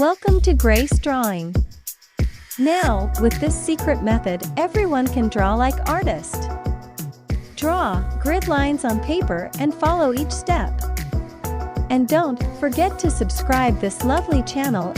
Welcome to Grace Drawing. Now, with this secret method, everyone can draw like artists. Draw grid lines on paper and follow each step. And don't forget to subscribe this lovely channel.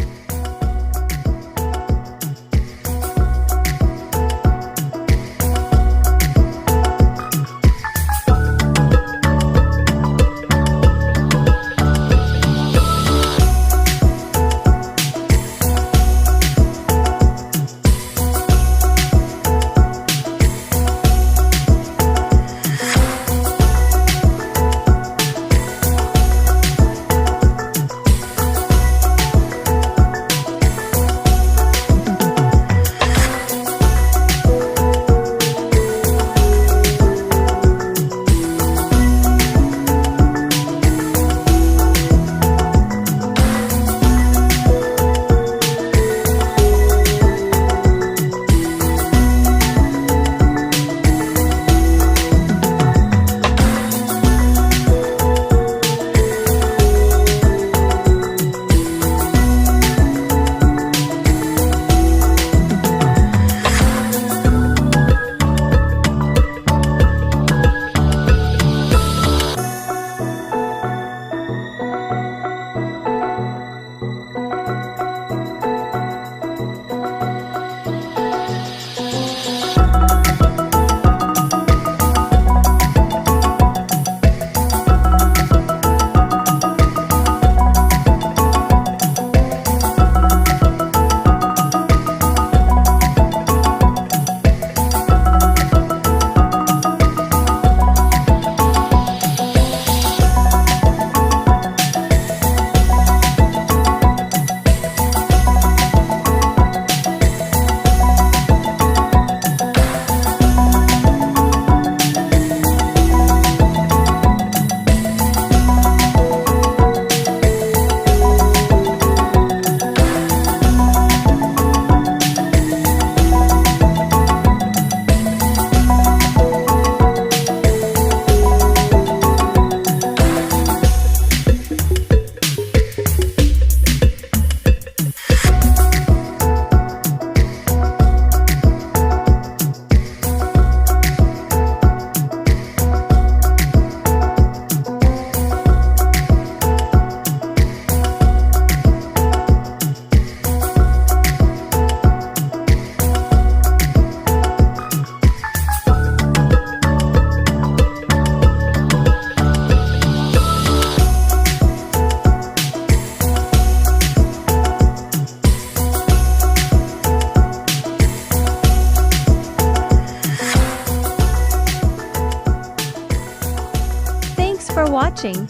Thanks for watching.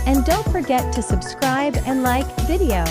And don't forget to subscribe and like video.